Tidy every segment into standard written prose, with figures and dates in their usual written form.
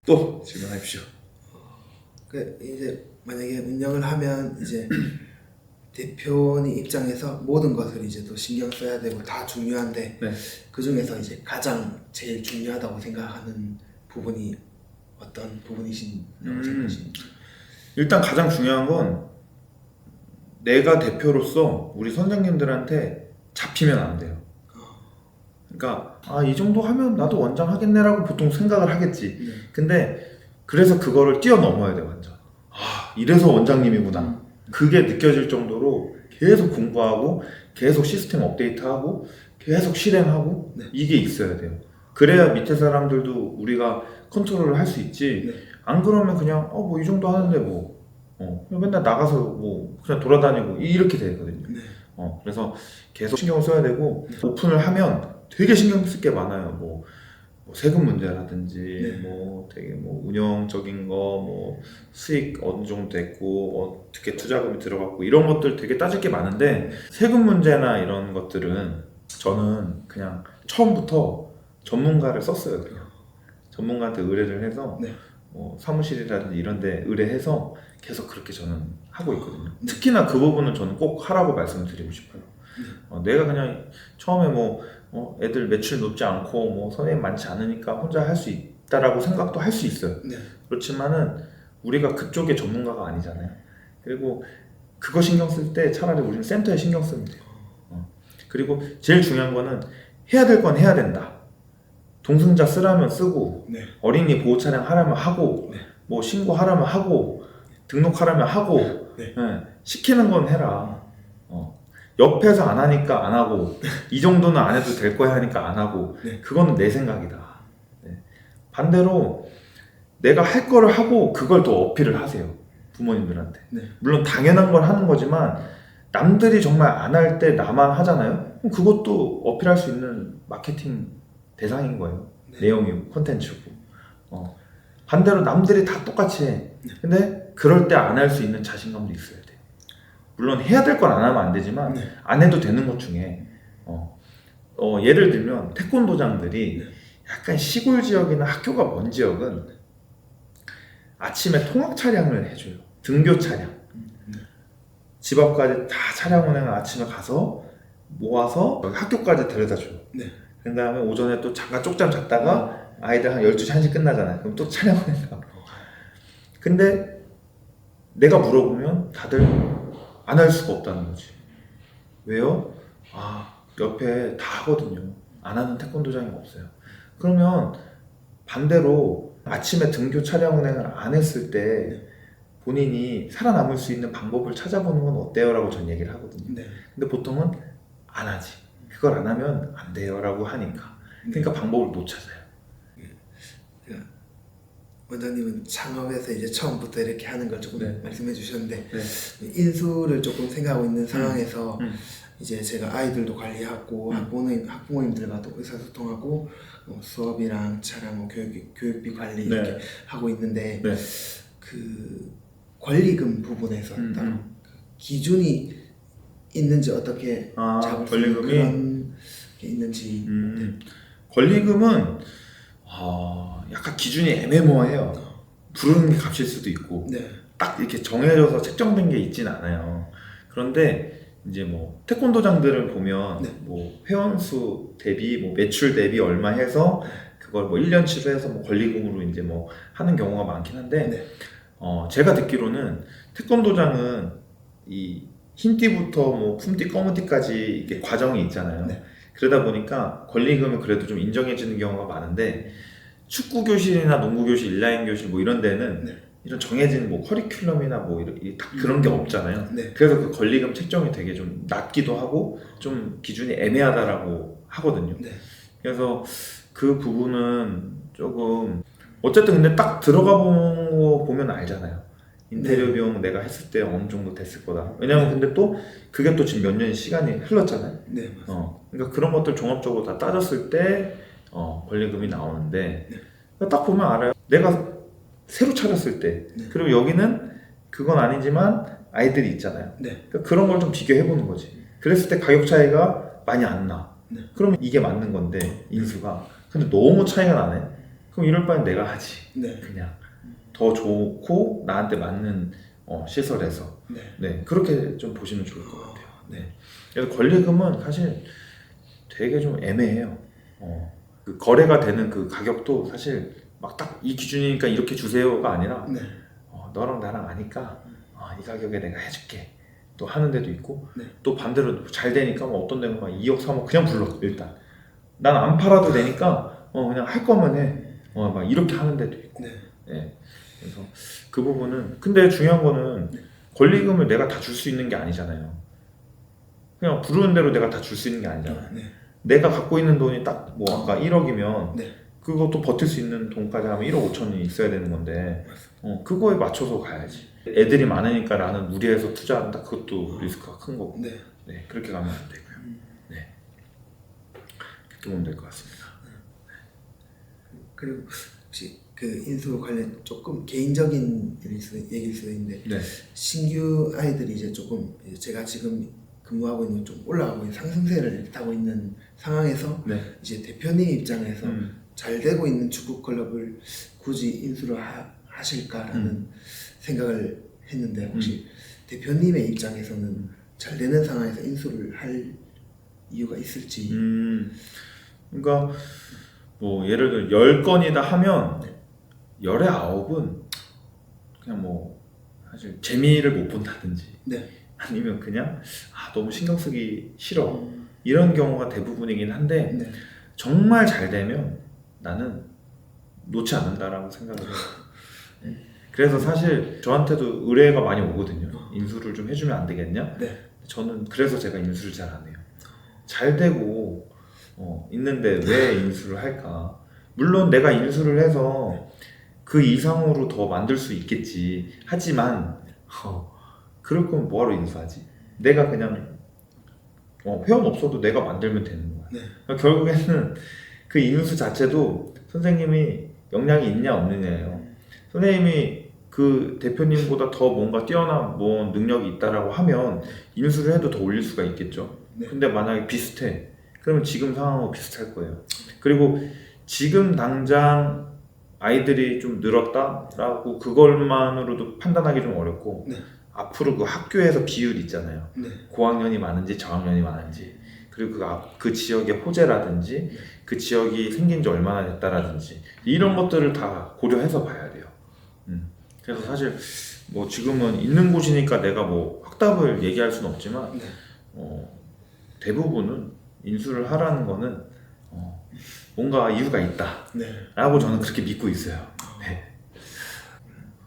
또 질문하십시오. 그 이제 만약에 운영을 하면 이제 대표님 입장에서 모든 것을 이제 또 신경 써야 되고 다 중요한데 네. 그 중에서 이제 가장 제일 중요하다고 생각하는 부분이 어떤 부분이신다고 생각하십니까? 일단 가장 중요한 건 내가 대표로서 우리 선생님들한테 잡히면 안 돼요. 그러니까 이 정도 하면 나도 원장 하겠네라고 보통 생각을 하겠지. 근데 그래서 그거를 뛰어넘어야 돼 완전. 이래서 원장님이구나. 그게 느껴질 정도로 계속 공부하고 계속 시스템 업데이트하고 계속 실행하고 이게 있어야 돼요. 그래야 밑에 사람들도 우리가 컨트롤을 할 수 있지. 안 그러면 그냥 뭐 이 정도 하는데 그냥 맨날 나가서 뭐 그냥 돌아다니고 이렇게 되거든요. 그래서 계속 신경을 써야 되고 오픈을 하면 되게 신경 쓸 게 많아요. 뭐 세금 문제라든지 되게 운영적인 거 수익 어느 정도 됐고 어떻게 투자금이 들어갔고 이런 것들 되게 따질 게 많은데 세금 문제나 이런 것들은 저는 그냥 처음부터 전문가를 썼어요. 그냥 전문가한테 의뢰를 해서 사무실이라든지 이런 데 의뢰해서 계속 그렇게 저는 하고 있거든요. 특히나 그 부분은 저는 꼭 하라고 말씀을 드리고 싶어요. 내가 그냥 처음에 애들 매출 높지 않고 선생님 많지 않으니까 혼자 할 수 있다라고 생각도 할 수 있어요. 그렇지만은 우리가 그쪽의 전문가가 아니잖아요. 그리고 그거 신경 쓸 때 차라리 우리는 센터에 신경 쓰면 돼요. 그리고 제일 중요한 거는 해야 될 건 해야 된다. 동승자 쓰라면 쓰고 어린이 보호 차량 하라면 하고 신고하라면 하고 등록하라면 하고 시키는 건 해라. 옆에서 안 하니까 안 하고 이 정도는 안 해도 될 거야 하니까 안 하고 그거는 내 생각이다. 반대로 내가 할 거를 하고 그걸 또 어필을 하세요. 부모님들한테. 물론 당연한 걸 하는 거지만 남들이 정말 안 할 때 나만 하잖아요. 그럼 그것도 어필할 수 있는 마케팅 대상인 거예요. 내용이고 콘텐츠고. 반대로 남들이 다 똑같이 해. 근데 그럴 때 안 할 수 있는 자신감도 있어야 돼. 물론 해야 될 건 안 하면 안 되지만 안 해도 되는 것 중에 예를 들면 태권도장들이 약간 시골 지역이나 학교가 먼 지역은 아침에 통학 차량을 해줘요. 등교 차량. 집 앞까지 다 차량 운행을 아침에 가서 모아서 학교까지 데려다줘요. 그 다음에 오전에 또 잠깐 쪽잠 잤다가 아이들 한 12시 1시 끝나잖아요. 그럼 또 차량 운행 가고. 근데 내가 물어보면 다들 안 할 수가 없다는 거지. 왜요? 옆에 다 하거든요. 안 하는 태권도장이 없어요. 그러면 반대로 아침에 등교 차량 운행을 안 했을 때 본인이 살아남을 수 있는 방법을 찾아보는 건 어때요? 라고 전 얘기를 하거든요. 근데 보통은 안 하지. 그걸 안 하면 안 돼요 라고 하니까. 그러니까 방법을 못 찾아요. 원장님은 창업에서 이제 처음부터 이렇게 하는 걸 조금 말씀해 주셨는데 인수를 조금 생각하고 있는 상황에서 이제 제가 아이들도 관리하고 학부모님들과도 의사소통하고 수업이랑 차량 교육비 관리 이렇게 하고 있는데 그 권리금 부분에서 따로 기준이 있는지 어떻게 잡을 수 있는 그런 게 있는지 권리금은 약간 기준이 애매모호해요. 부르는 게 값일 수도 있고 딱 이렇게 정해져서 책정된 게 있진 않아요. 그런데 이제 태권도장들을 보면 회원수 대비 매출 대비 얼마 해서 그걸 1년치로 해서 권리금으로 이제 하는 경우가 많긴 한데 제가 듣기로는 태권도장은 이 흰띠부터 품띠, 검은띠까지 이게 과정이 있잖아요. 그러다 보니까 권리금을 그래도 좀 인정해주는 경우가 많은데 축구 교실이나 농구 교실, 인라인 교실 이런 데는 이런 정해진 커리큘럼이나 딱 그런 게 없잖아요. 그래서 그 권리금 책정이 되게 좀 낮기도 하고 좀 기준이 애매하다라고 하거든요. 그래서 그 부분은 조금 어쨌든 근데 딱 들어가 보면 알잖아요. 인테리어 비용 내가 했을 때 어느 정도 됐을 거다. 왜냐면 근데 또 그게 또 지금 몇 년 시간이 흘렀잖아요. 그러니까 그런 것들 종합적으로 다 따졌을 때 권리금이 나오는데 딱 보면 알아요. 내가 새로 차렸을 때 그리고 여기는 그건 아니지만 아이들이 있잖아요. 그러니까 그런 걸 좀 비교해 보는 거지. 그랬을 때 가격 차이가 많이 안 나. 그러면 이게 맞는 건데 인수가 근데 너무 차이가 나네. 그럼 이럴 바엔 내가 하지. 네. 그냥 더 좋고 나한테 맞는 시설에서 네. 네 그렇게 좀 보시면 좋을 것 같아요. 네. 그래서 권리금은 사실 되게 좀 애매해요. 그 거래가 되는 그 가격도 사실 막 딱 이 기준이니까 이렇게 주세요가 아니라 네. 너랑 나랑 아니까 이 가격에 내가 해줄게 또 하는 데도 있고 네. 또 반대로 잘 되니까 뭐 어떤 데는 막 2억 3억 그냥 불러 일단 난 안 팔아도 되니까 그냥 할 거면 해막 이렇게 하는 데도 있고 네. 네. 그래서 그 부분은 근데 중요한 거는 권리금을 내가 다 줄 수 있는 게 아니잖아요. 그냥 부르는 대로 내가 다 줄 수 있는 게 아니잖아요. 네. 내가 갖고 있는 돈이 딱 뭐 아까 1억이면 네. 그것도 버틸 수 있는 돈까지 하면 1억 5천이 있어야 되는 건데 그거에 맞춰서 가야지. 애들이 많으니까 나는 무리해서 투자한다. 그것도 리스크가 큰 거고. 네. 네, 그렇게 가면 안 되고요. 네, 그렇게 보면 될 것 같습니다. 그리고 혹시 그 인수 관련 조금 개인적인 얘기일 수도 있는데 네, 신규 아이들이 이제 조금 제가 지금 근무하고 있는 좀 올라가고 있는 상승세를 타고 있는 상황에서 네, 이제 대표님 입장에서 잘 되고 있는 축구 클럽을 굳이 인수를 하실까라는 생각을 했는데 혹시 대표님의 입장에서는 잘 되는 상황에서 인수를 할 이유가 있을지. 그러니까 뭐 예를 들어 10건이다 하면 10에 9은 그냥 뭐 사실 재미를 못 본다든지 네. 아니면 그냥 너무 신경 쓰기 싫어 이런 경우가 대부분이긴 한데 네. 정말 잘 되면 나는 놓지 않는다라고 생각을 해요. 그래서 사실 저한테도 의뢰가 많이 오거든요. 인수를 좀 해주면 안 되겠냐? 네. 저는 그래서 제가 인수를 잘 안 해요. 잘 되고 있는데 왜 인수를 할까? 물론 내가 인수를 해서 그 이상으로 더 만들 수 있겠지. 하지만 그럴 거면 뭐하러 인수하지? 내가 그냥 회원 없어도 내가 만들면 되는 거야. 네. 그러니까 결국에는 그 인수 자체도 선생님이 역량이 있냐 없느냐예요. 선생님이 그 대표님보다 더 뭔가 뛰어난 뭐 능력이 있다라고 하면 인수를 해도 더 올릴 수가 있겠죠. 네. 근데 만약에 비슷해. 그러면 지금 상황하고 비슷할 거예요. 그리고 지금 당장 아이들이 좀 늘었다라고 그걸만으로도 판단하기 좀 어렵고 네. 앞으로 그 학교에서 비율 있잖아요. 네. 고학년이 많은지 저학년이 많은지 그리고 그 지역의 호재라든지 그 지역이 생긴 지 얼마나 됐다라든지 이런 것들을 다 고려해서 봐야 돼요. 그래서 사실 뭐 지금은 있는 곳이니까 내가 뭐 확답을 얘기할 수는 없지만 네. 대부분은 인수를 하라는 거는 뭔가 이유가 있다 네. 라고 저는 그렇게 믿고 있어요. 네.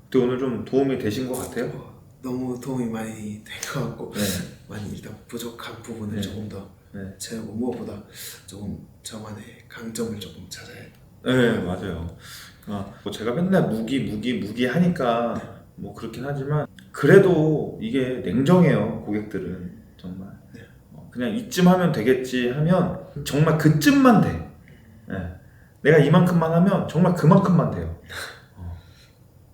근데 오늘 좀 도움이 되신 것 같아요? 너무 도움이 많이 된 것 같고 네. 많이 일단 부족한 부분을 네. 조금 더 네. 채우고 무엇보다 조금 저만의 강점을 조금 찾아야 네, 맞아요. 뭐 제가 맨날 무기 하니까 뭐 그렇긴 하지만 그래도 이게 냉정해요. 고객들은 정말 네. 그냥 이쯤 하면 되겠지 하면 정말 그쯤만 돼. 네. 내가 이만큼만 하면 정말 그만큼만 돼요.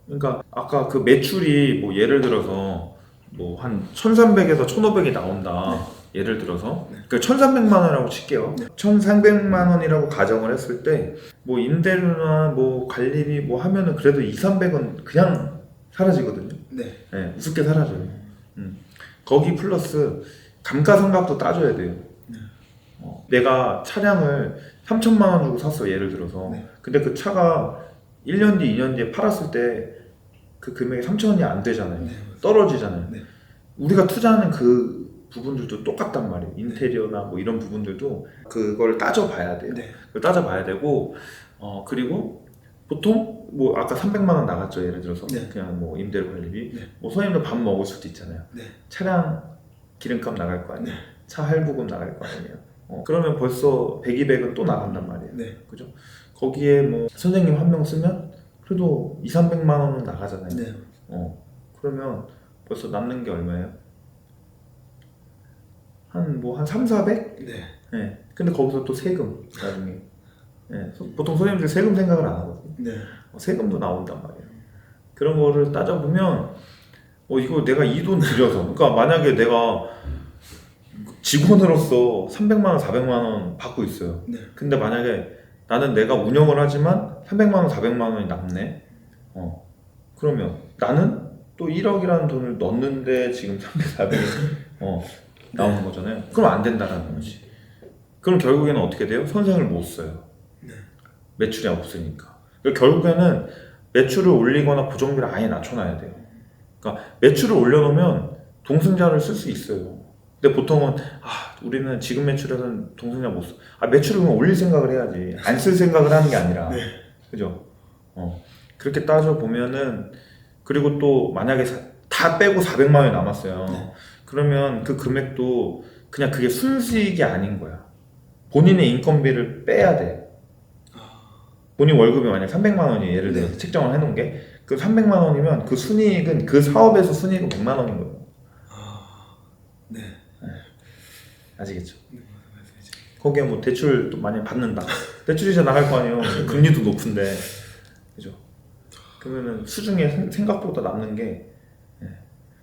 그러니까 아까 그 매출이 뭐 예를 들어서 뭐 한 1,300에서 1,500이 나온다. 예를 들어서 그 1,300만 원이라고 칠게요. 1,300만 원이라고 가정을 했을 때 뭐 임대료나 뭐 관리비 뭐 하면은 그래도 2,300은 그냥 사라지거든요. 네. 네, 우습게 사라져요. 거기 플러스 감가상각도 따져야 돼요. 내가 차량을 3,000만 원 주고 샀어 예를 들어서. 네. 근데 그 차가 1년 뒤, 2년 뒤에 팔았을 때 그 금액이 3,000원이 안 되잖아요. 네. 떨어지잖아요. 네. 우리가 투자하는 그 부분들도 똑같단 말이에요. 인테리어나 뭐 이런 부분들도 그걸 따져봐야 돼요. 네. 그걸 따져봐야 되고 그리고 보통 뭐 아까 300만 원 나갔죠 예를 들어서. 네. 그냥 뭐 임대료 관리비 네. 뭐 선생님도 밥 먹을 수도 있잖아요. 네. 차량 기름값 나갈 거 아니에요. 네. 차 할부금 나갈 거 아니에요. 그러면 벌써 100, 200은 또 나간단 말이에요. 네. 그죠? 거기에 뭐 선생님 한 명 쓰면 그래도 2, 300만 원은 나가잖아요. 네. 그러면 벌써 남는 게 얼마예요? 한 3, 400? 네. 네. 근데 거기서 또 세금 나중에. 네. 보통 선생님들 세금 생각을 안 하거든요. 네. 세금도 나온단 말이에요. 그런 거를 따져보면 이거 내가 이 돈 들여서 그러니까 만약에 내가 직원으로서 300만 원, 400만 원 받고 있어요. 네. 근데 만약에 나는 내가 운영을 하지만 300만 원, 400만 원이 남네. 그러면 나는 또 1억이라는 돈을 넣는데 지금 300, 400이 나오는 거잖아요. 그럼 안 된다라는 거지. 그럼 결국에는 어떻게 돼요? 선생을 못 써요. 매출이 없으니까. 그러니까 결국에는 매출을 올리거나 고정비를 아예 낮춰놔야 돼요. 그러니까 매출을 올려놓으면 동승자를 쓸 수 있어요. 근데 보통은 우리는 지금 매출에는 동승자 못 써. 매출을 그냥 올릴 생각을 해야지. 안 쓸 생각을 하는 게 아니라. 그죠? 그렇게 따져보면은, 그리고 또 만약에 다 빼고 400만 원이 남았어요. 그러면 그 금액도 그냥 그게 순수익이 아닌 거야. 본인의 인건비를 빼야 돼. 본인 월급이 만약 300만 원이 예를 들어서 책정을 해놓은 게, 그 300만 원이면 그 순이익은 그 사업에서 순이익은 100만 원인 거예요. 아시겠죠? 거기에 뭐 대출도 많이 받는다. 대출이자 나갈 거 아니에요. 금리도 높은데, 그죠? 그러면은 수중에 생각보다 남는 게,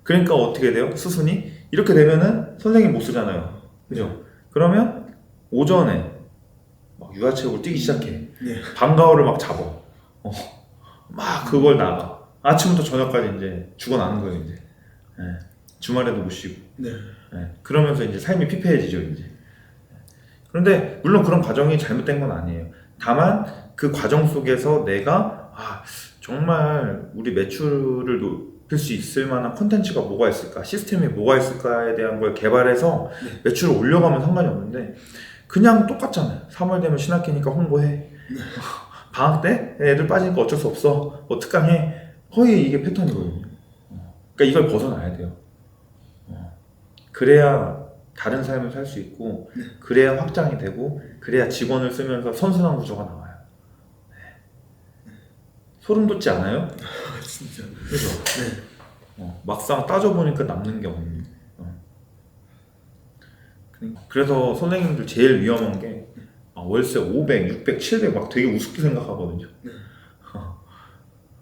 그러니까 어떻게 돼요? 수순이 이렇게 되면은 선생님 못 쓰잖아요. 그죠? 그러면 오전에 막 유아체육을 뛰기 시작해. 방과후를 막 잡어. 막 그걸 나가. 아침부터 저녁까지 이제 죽어나는 거예요, 이제. 주말에도 못 쉬고. 그러면서 이제 삶이 피폐해지죠, 이제. 그런데 물론 그런 과정이 잘못된 건 아니에요. 다만 그 과정 속에서 내가 정말 우리 매출을 높일 수 있을 만한 콘텐츠가 뭐가 있을까, 시스템이 뭐가 있을까에 대한 걸 개발해서 매출을 올려가면 상관이 없는데, 그냥 똑같잖아요. 3월 되면 신학기니까 홍보해. 방학 때 애들 빠지니까 어쩔 수 없어. 특강해. 거의 이게 패턴이거든요. 그러니까 이걸 벗어나야 돼요. 그래야 다른 삶을 살 수 있고, 그래야 확장이 되고, 그래야 직원을 쓰면서 선순환 구조가 나와요. 소름 돋지 않아요? 진짜. 그죠? 막상 따져보니까 남는 게 없는. 그래서 선생님들 제일 위험한 게 월세 500, 600, 700 막 되게 우습게 생각하거든요.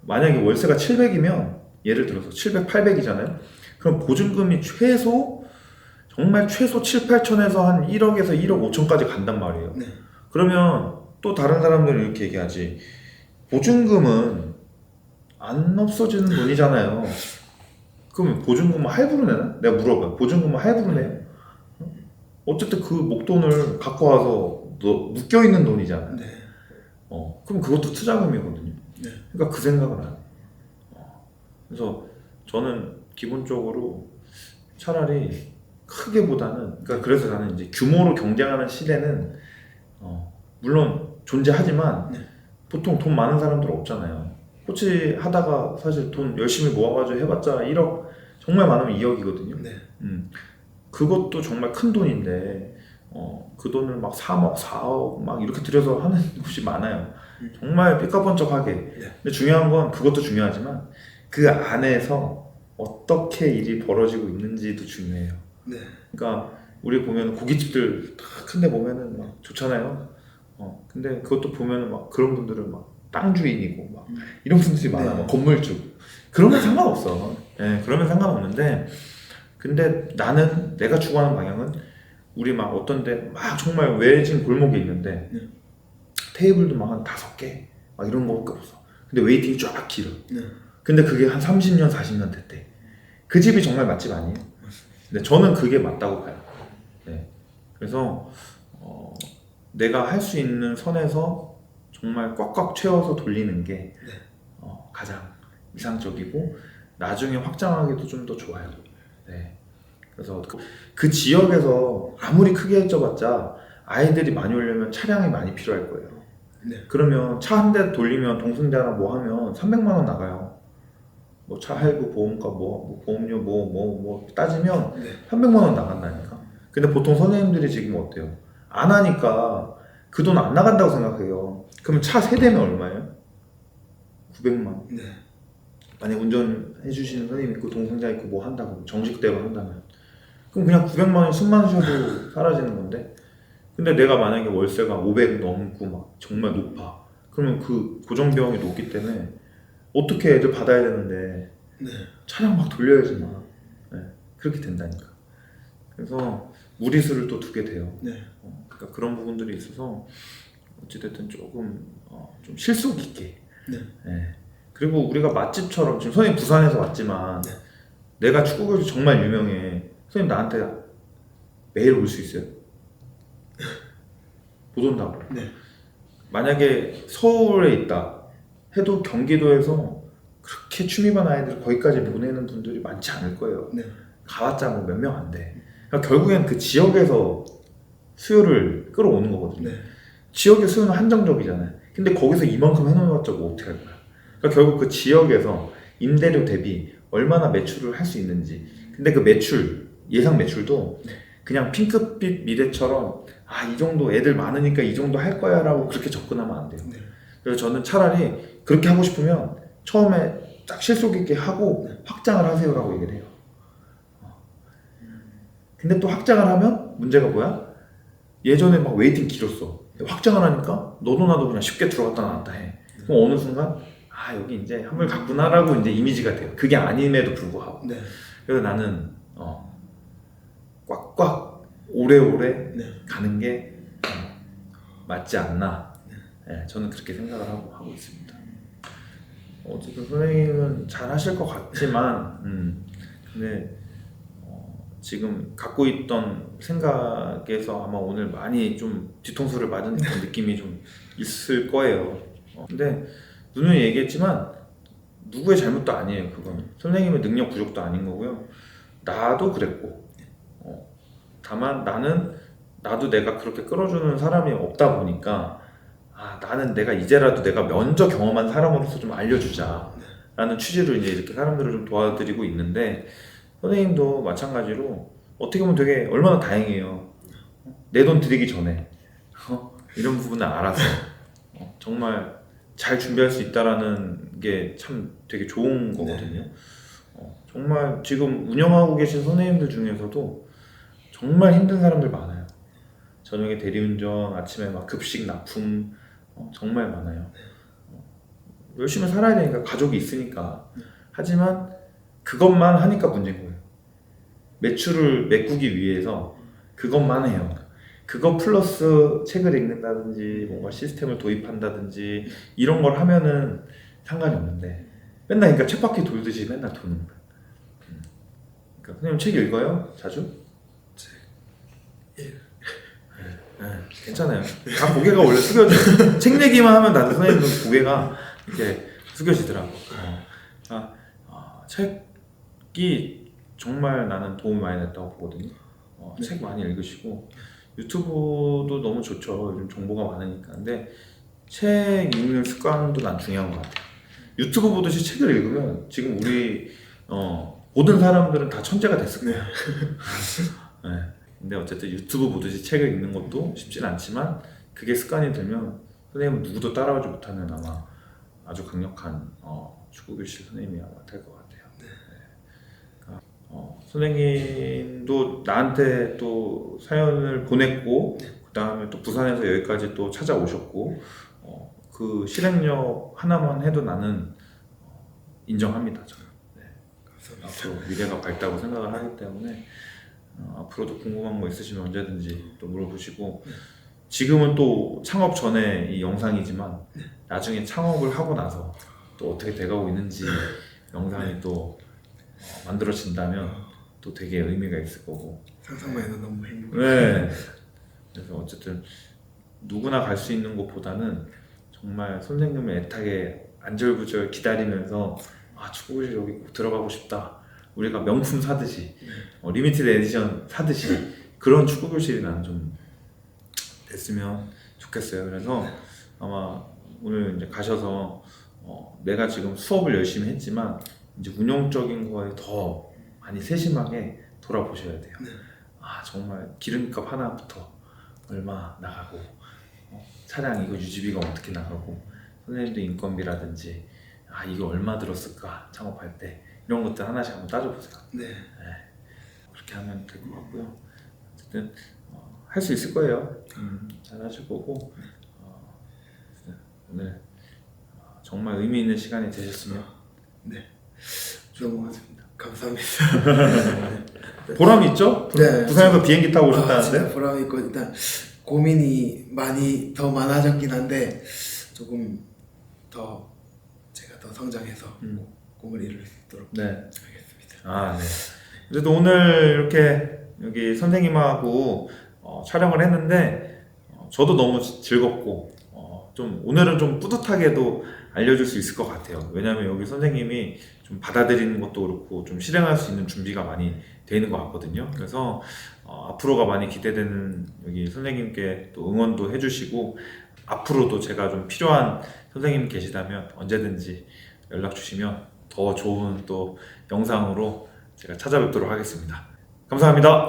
만약에 월세가 700이면 예를 들어서 700, 800이잖아요. 그럼 보증금이 정말 최소 7, 8천에서 한 1억에서 1억 5천까지 간단 말이에요. 그러면 또 다른 사람들은 이렇게 얘기하지. 보증금은 안 없어지는 돈이잖아요. 그러면 보증금은 할부로 내나? 내가 물어봐요. 보증금은 할부로 내요? 어쨌든 그 목돈을 갖고 와서 묶여있는 돈이잖아요. 그럼 그것도 투자금이거든요. 그러니까 그 생각을 안 해요. 그래서 저는 기본적으로 차라리 크게보다는, 그러니까 그래서 나는 이제 규모로 경쟁하는 시대는 물론 존재하지만 보통 돈 많은 사람들 없잖아요. 코치 하다가 사실 돈 열심히 모아가지고 해봤자 1억, 정말 많으면 2억이거든요. 그것도 정말 큰 돈인데 그 돈을 막 3억, 4억 막 이렇게 들여서 하는 곳이 많아요. 정말 삐까번쩍하게. 근데 중요한 건 그것도 중요하지만 그 안에서 어떻게 일이 벌어지고 있는지도 중요해요. 그러니까 우리 보면 고깃집들 큰데 보면은 막 좋잖아요. 근데 그것도 보면은 막 그런 분들은 막 땅 주인이고 막 이런 분들이 많아. 막 건물주. 그러면 상관없어. 그러면 상관없는데, 근데 나는 내가 추구하는 방향은 우리 막 어떤데 막 정말 외진 골목에 있는데 테이블도 막 한 5개 막 이런 거밖에 없어. 근데 웨이팅이 쫙 길어. 근데 그게 한 30년, 40년 됐대. 그 집이 정말 맛집 아니에요? 근데 저는 그게 맞다고 봐요. 그래서 내가 할 수 있는 선에서 정말 꽉꽉 채워서 돌리는 게 가장 이상적이고 나중에 확장하기도 좀 더 좋아요. 그래서 그 지역에서 아무리 크게 해줘봤자 아이들이 많이 오려면 차량이 많이 필요할 거예요. 그러면 차 한 대 돌리면 동승자나 뭐 하면 300만 원 나가요. 뭐 차 할부, 보험가, 뭐 보험료 뭐 따지면 300만 원 나간다니까. 근데 보통 선생님들이 지금 어때요? 안 하니까 그 돈 안 나간다고 생각해요. 그러면 차 3대면 얼마예요? 900만 원. 만약 운전해 주시는 선생님 있고 동승자 있고 뭐 한다고 정식대로 한다면 그럼 그냥 900만 원 숨만 쉬어도 사라지는 건데, 근데 내가 만약에 월세가 500 넘고 막 정말 높아. 그러면 그 고정비용이 높기 때문에 어떻게 애들 받아야 되는데 차량 막 돌려야지 막. 그렇게 된다니까. 그래서 무리수를 또 두게 돼요. 그러니까 그런 부분들이 있어서 어찌됐든 조금 좀 실속 있게. 네. 네. 그리고 우리가 맛집처럼 지금 선생님 부산에서 왔지만 네. 내가 축구교실 정말 유명해. 선생님 나한테 매일 올 수 있어요? 못 온다고. 네. 만약에 서울에 있다 해도 경기도에서 그렇게 취미반 아이들 거기까지 보내는 분들이 많지 않을 거예요. 네. 가봤자 뭐 몇 명 안 돼. 그러니까 결국엔 그 지역에서 수요를 끌어오는 거거든요. 네. 지역의 수요는 한정적이잖아요. 근데 거기서 이만큼 해놓았자고 뭐 어떻게 할 거야? 그러니까 결국 그 지역에서 임대료 대비 얼마나 매출을 할 수 있는지. 근데 그 매출, 예상 매출도 그냥 핑크빛 미래처럼 이 정도 애들 많으니까 이 정도 할 거야 라고 그렇게 접근하면 안 돼요. 네. 그래서 저는 차라리 그렇게 하고 싶으면 처음에 딱 실속 있게 하고 확장을 하세요 라고 얘기를 해요. 근데 또 확장을 하면 문제가 뭐야? 예전에 막 웨이팅 길었어. 확장을 하니까 너도 나도 그냥 쉽게 들어갔다 나왔다 해. 그럼 어느 순간 여기 이제 한물 갔구나라고 이제 이미지가 돼요. 그게 아님에도 불구하고. 네. 그래서 나는 꽉꽉 오래오래 네. 가는 게 맞지 않나. 네, 저는 그렇게 생각을 하고 있습니다. 어쨌든 선생님은 잘 하실 것 같지만 근데 지금 갖고 있던 생각에서 아마 오늘 많이 좀 뒤통수를 맞은 그런 느낌이 좀 있을 거예요. 근데 누누이 얘기했지만 누구의 잘못도 아니에요. 그건 선생님의 능력 부족도 아닌 거고요. 나도 그랬고 다만 나도 내가 그렇게 끌어주는 사람이 없다 보니까 나는 내가 이제라도 내가 먼저 경험한 사람으로서 좀 알려주자 라는 취지로 이제 이렇게 사람들을 좀 도와드리고 있는데, 선생님도 마찬가지로 어떻게 보면 되게 얼마나 다행이에요. 내 돈 들이기 전에 이런 부분을 알아서 정말 잘 준비할 수 있다라는 게 참 되게 좋은 거거든요. 정말 지금 운영하고 계신 선생님들 중에서도 정말 힘든 사람들 많아요. 저녁에 대리운전, 아침에 막 급식 납품 정말 많아요. 열심히 살아야 되니까, 가족이 있으니까. 하지만 그것만 하니까 문제인 거예요. 매출을 메꾸기 위해서 그것만 해요. 그거 플러스 책을 읽는다든지 뭔가 시스템을 도입한다든지 이런 걸 하면은 상관이 없는데 맨날 그러니까 쳇바퀴 돌듯이 맨날 도는 거예요. 그러니까 선생님 책 읽어요? 자주? 괜찮아요. 다 고개가 원래 숙여져요. 책 얘기만 하면 다들 선생님은 고개가 이렇게 숙여지더라고. 책이 정말 나는 도움이 많이 됐다고 보거든요. 책 많이 읽으시고 유튜브도 너무 좋죠. 요즘 정보가 많으니까. 근데 책 읽는 습관도 난 중요한 것 같아요. 유튜브 보듯이 책을 읽으면 지금 우리 모든 사람들은 다 천재가 됐을 거예요. 네. 근데 어쨌든 유튜브 보듯이 책을 읽는 것도 쉽진 않지만 그게 습관이 들면 선생님은 누구도 따라오지 못하는 아마 아주 강력한 축구교실 선생님이 아마 될 것 같아요. 네. 선생님도 나한테 또 사연을 보냈고 그 다음에 또 부산에서 여기까지 또 찾아오셨고 그 실행력 하나만 해도 나는 인정합니다. 저는. 네. 앞으로 미래가 밝다고 생각을 하기 때문에 앞으로도 궁금한 거 있으시면 언제든지 또 물어보시고, 지금은 또 창업 전에 이 영상이지만 나중에 창업을 하고 나서 또 어떻게 돼가고 있는지 영상이 또 만들어진다면 또 되게 의미가 있을 거고. 상상만 해도 너무 행복해요. 네. 그래서 어쨌든 누구나 갈 수 있는 곳보다는 정말 선생님을 애타게 안절부절 기다리면서 축구교실 여기 꼭 들어가고 싶다. 우리가 명품 사듯이 리미티드 에디션 사듯이 그런 축구교실이 나는 좀 됐으면 좋겠어요. 그래서 아마 오늘 이제 가셔서 내가 지금 수업을 열심히 했지만 이제 운영적인 거에 더 많이 세심하게 돌아보셔야 돼요. 정말 기름값 하나부터 얼마 나가고 차량 이거 유지비가 어떻게 나가고 선생님들 인건비라든지 이거 얼마 들었을까 창업할 때 이런 것들 하나씩 한번 따져보세요. 네. 그렇게 하면 될 것 같고요. 어쨌든 할 수 있을 거예요. 잘 하실 거고 오늘 정말 의미 있는 시간이 되셨으면 네. 너무 감사합니다. 보람이 있죠? 네. 부산에서 비행기 타고 오셨다는데? 진짜 보람 있고 일단 고민이 많이 더 많아졌긴 한데 조금 더 제가 더 성장해서 꿈을 이룰 수 있도록 네. 하겠습니다. 아, 네. 그래도 오늘 이렇게 여기 선생님하고 촬영을 했는데 저도 너무 즐겁고 좀 오늘은 좀 뿌듯하게도 알려줄 수 있을 것 같아요. 왜냐하면 여기 선생님이 좀 받아들이는 것도 그렇고 좀 실행할 수 있는 준비가 많이 되어 있는 것 같거든요. 그래서 앞으로가 많이 기대되는 여기 선생님께 또 응원도 해주시고 앞으로도 제가 좀 필요한 선생님 계시다면 언제든지 연락 주시면 더 좋은 또 영상으로 제가 찾아뵙도록 하겠습니다. 감사합니다.